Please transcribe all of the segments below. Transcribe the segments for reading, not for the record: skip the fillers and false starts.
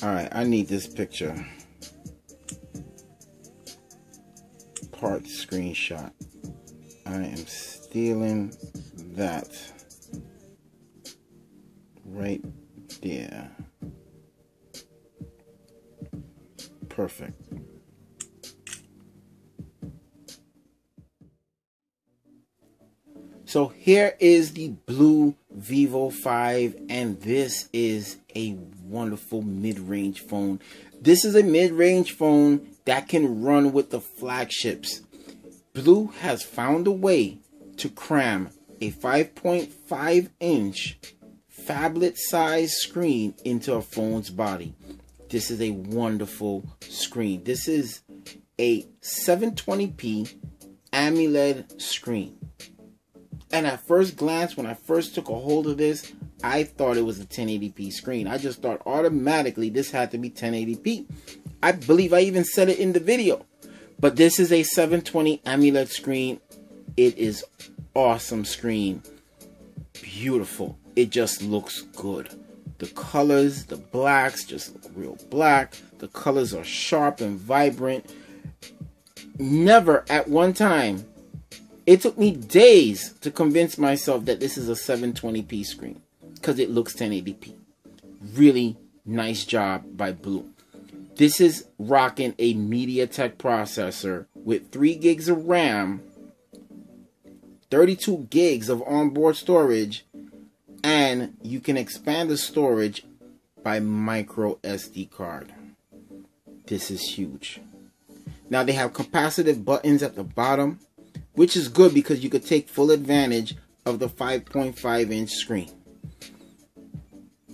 Alright, I need this picture. Part screenshot. I am stealing that right there. Perfect. So here is the Blu ViVo 5, and this is a wonderful mid-range phone. This is a mid-range phone that can run with the flagships. Blu has found a way to cram a 5.5-inch phablet-sized screen into a phone's body. This is a wonderful screen. This is a 720p AMOLED screen. And at first glance, when I first took a hold of this, I thought it was a 1080p screen. I just thought automatically this had to be 1080p. I believe I even said it in the video. But this is a 720 AMOLED screen. It is awesome screen. Beautiful. It just looks good. The colors, the blacks, just look real black. The colors are sharp and vibrant. Never at one time. It took me days to convince myself that this is a 720p screen because it looks 1080p. Really nice job by Blu. This is rocking a MediaTek processor with 3 gigs of RAM, 32 gigs of onboard storage, and you can expand the storage by micro SD card. This is huge. Now they have capacitive buttons at the bottom, which is good because you could take full advantage of the 5.5-inch screen.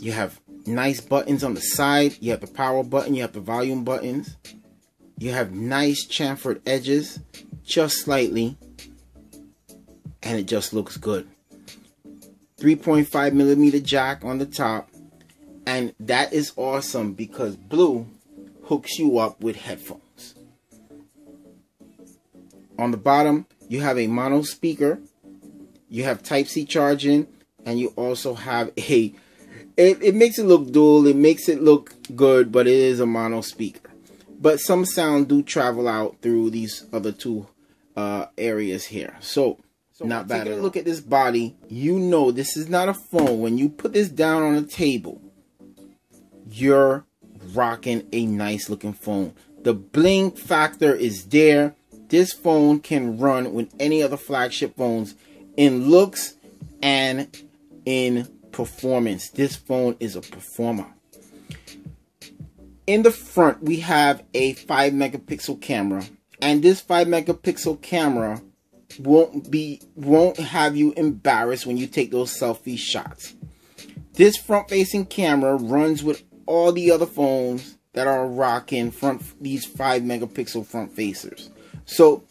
You have nice buttons on the side. You have the power button. You have the volume buttons. You have nice chamfered edges, just slightly, and it just looks good. 3.5mm jack on the top, and that is awesome because Blu hooks you up with headphones. On the bottom, you have a mono speaker, you have Type-C charging, and you also have a, it makes it look dual, it makes it look good, but it is a mono speaker. But some sound do travel out through these other two areas here. So not bad. Taking a look at this body, you know this is not a phone. When you put this down on a table, you're rocking a nice looking phone. The bling factor is there. This phone can run with any other flagship phones in looks and in performance. This phone is a performer. In the front, we have a 5-megapixel camera, and this 5-megapixel camera won't have you embarrassed when you take those selfie shots. This front-facing camera runs with all the other phones that are rocking these 5-megapixel front facers. So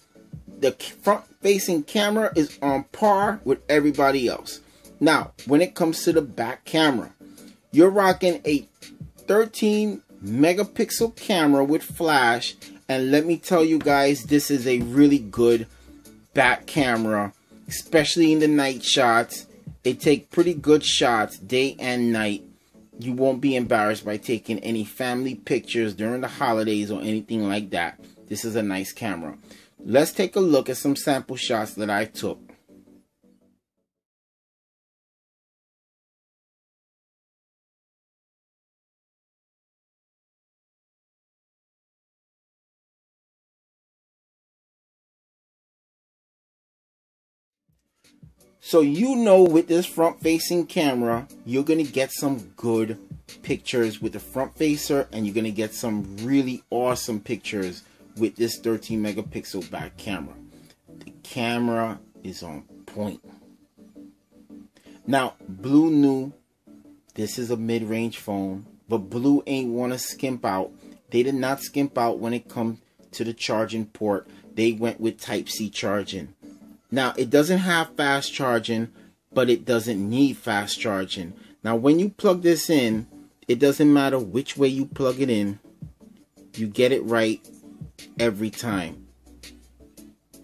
the front-facing camera is on par with everybody else. Now, when it comes to the back camera, you're rocking a 13-megapixel camera with flash, and let me tell you guys, this is a really good back camera, especially in the night shots. They take pretty good shots day and night. You won't be embarrassed by taking any family pictures during the holidays or anything like that. This is a nice camera. Let's take a look at some sample shots that I took. So you know with this front-facing camera, you're going to get some good pictures with the front facer, and you're going to get some really awesome pictures with this 13-megapixel back camera. The camera is on point. Now, Blu knew this is a mid-range phone, but Blu ain't want to skimp out. They did not skimp out when it comes to the charging port. They went with Type-C charging. Now, it doesn't have fast charging, but it doesn't need fast charging. Now, when you plug this in, it doesn't matter which way you plug it in. You get it right every time.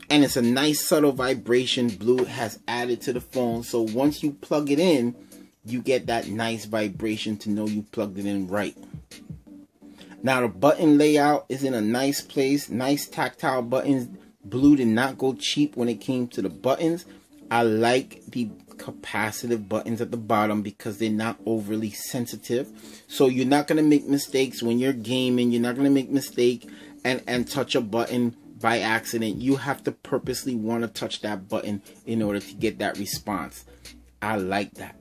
And it's a nice subtle vibration Blu has added to the phone. So once you plug it in, you get that nice vibration to know you plugged it in right. Now the button layout is in a nice place, nice tactile buttons. Blue did not go cheap when it came to the buttons. I like the capacitive buttons at the bottom because they're not overly sensitive. So you're not going to make mistakes when you're gaming. You're not going to make mistake and touch a button by accident. You have to purposely want to touch that button in order to get that response. I like that.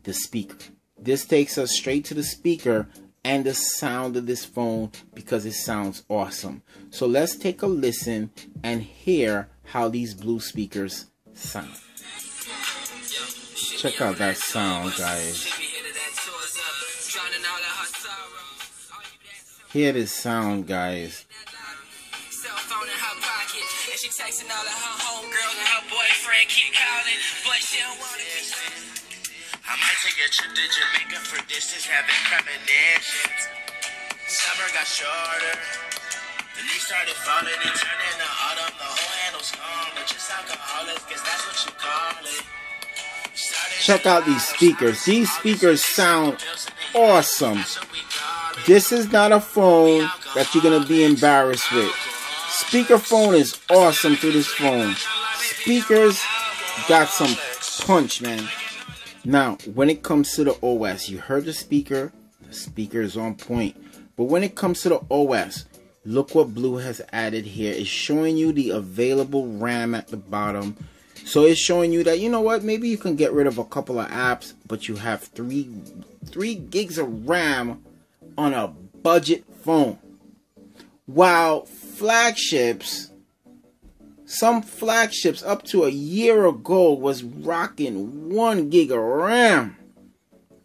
The speaker. This takes us straight to the speaker and the sound of this phone because it sounds awesome. So let's take a listen and hear how these Blue speakers sound. Check out that sound, guys. Hear this sound, guys. I might take a trip to Jamaica for distance, having premonitions. Summer got shorter. The leaves started falling and turning to autumn. The whole handle's gone, but just alcoholics, guess that's what you call it. Check out these speakers. These speakers sound awesome. This is not a phone that you're going to be embarrassed with. Speakerphone is awesome through this phone. Speakers got some punch, man. Now, when it comes to the OS, you heard the speaker is on point. But when it comes to the OS, look what Blue has added here. It's showing you the available RAM at the bottom. So it's showing you that, you know what, maybe you can get rid of a couple of apps, but you have 3 gigs of RAM on a budget phone. While flagships, some flagships up to a year ago was rocking 1 gig of RAM.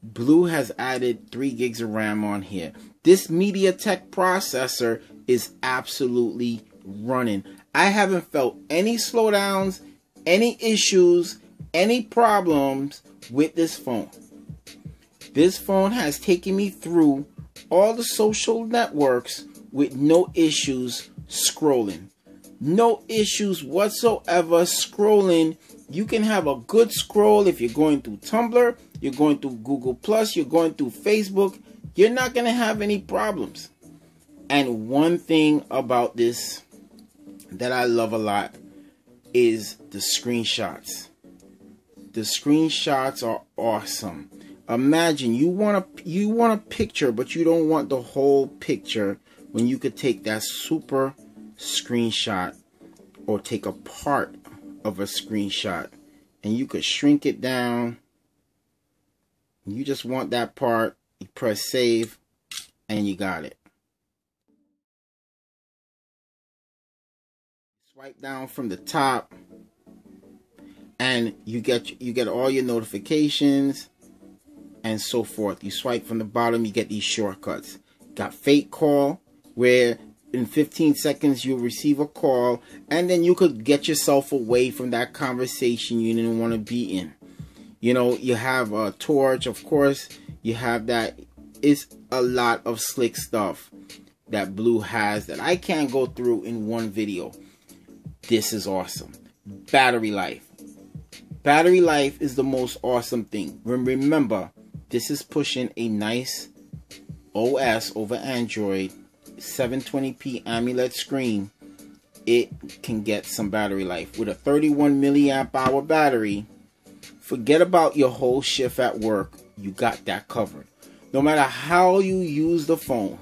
Blue has added 3 gigs of RAM on here. This MediaTek processor is absolutely running. I haven't felt any slowdowns, any issues, any problems with this phone. This phone has taken me through all the social networks with no issues scrolling. No issues whatsoever scrolling. You can have a good scroll if you're going through Tumblr, you're going through Google+, you're going through Facebook. You're not going to have any problems. And one thing about this that I love a lot is the screenshots. The screenshots are awesome. Imagine you want a picture, but you don't want the whole picture, when you could take that super screenshot or take a part of a screenshot and you could shrink it down. You just want that part, you press save and you got it. Swipe down from the top and you get all your notifications and so forth. You swipe from the bottom, you get these shortcuts. Got fake call, where in 15 seconds you'll receive a call and then you could get yourself away from that conversation you didn't want to be in. You know, you have a torch, of course. You have that. It's a lot of slick stuff that Blue has that I can't go through in one video. This is awesome. Battery life. Battery life is the most awesome thing. Remember, this is pushing a nice OS over Android, 720p AMOLED screen. It can get some battery life. With a 31 milliamp hour battery, forget about your whole shift at work. You got that covered. No matter how you use the phone,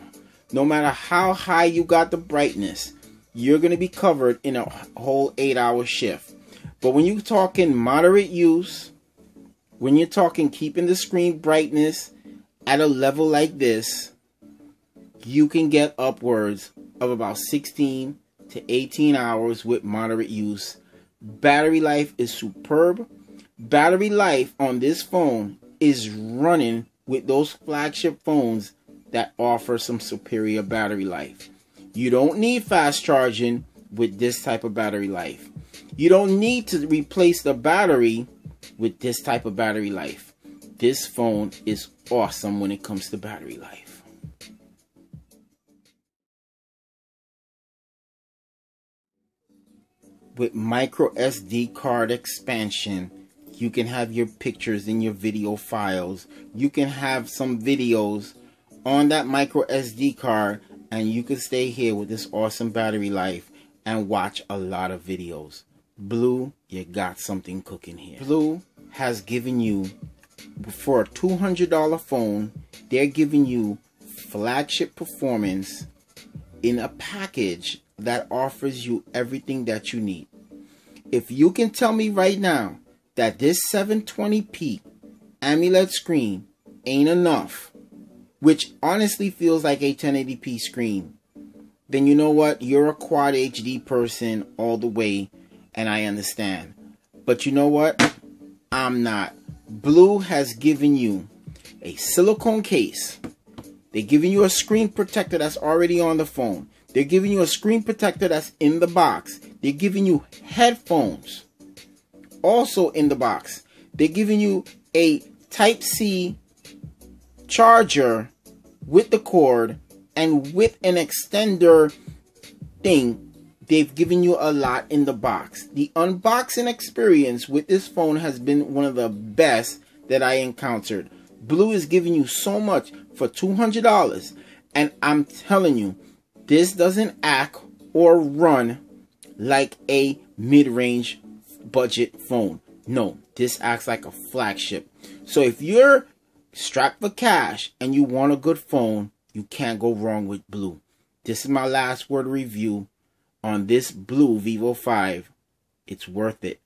no matter how high you got the brightness, you're going to be covered in a whole 8-hour shift. But when you're talking moderate use, when you're talking keeping the screen brightness at a level like this, you can get upwards of about 16 to 18 hours with moderate use. Battery life is superb. Battery life on this phone is running with those flagship phones that offer some superior battery life. You don't need fast charging with this type of battery life. You don't need to replace the battery with this type of battery life. This phone is awesome when it comes to battery life. With micro SD card expansion, you can have your pictures in your video files. You can have some videos on that micro SD card, and you can stay here with this awesome battery life and watch a lot of videos. Blu, you got something cooking here. Blu has given you, for a $200 phone, they're giving you flagship performance in a package that offers you everything that you need. If you can tell me right now that this 720p AMOLED screen ain't enough, which honestly feels like a 1080p screen, then you know what? You're a quad HD person all the way, and I understand. But you know what? I'm not. Blu has given you a silicone case. They're giving you a screen protector that's already on the phone. They're giving you a screen protector that's in the box. They're giving you headphones also in the box. They're giving you a Type-C charger with the cord and with an extender thing. They've given you a lot in the box. The unboxing experience with this phone has been one of the best that I encountered. Blu is giving you so much for $200, and I'm telling you, this doesn't act or run like a mid-range budget phone. No, this acts like a flagship. So if you're strapped for cash and you want a good phone, you can't go wrong with Blu. This is my last word review on this Blu ViVo 5. It's worth it.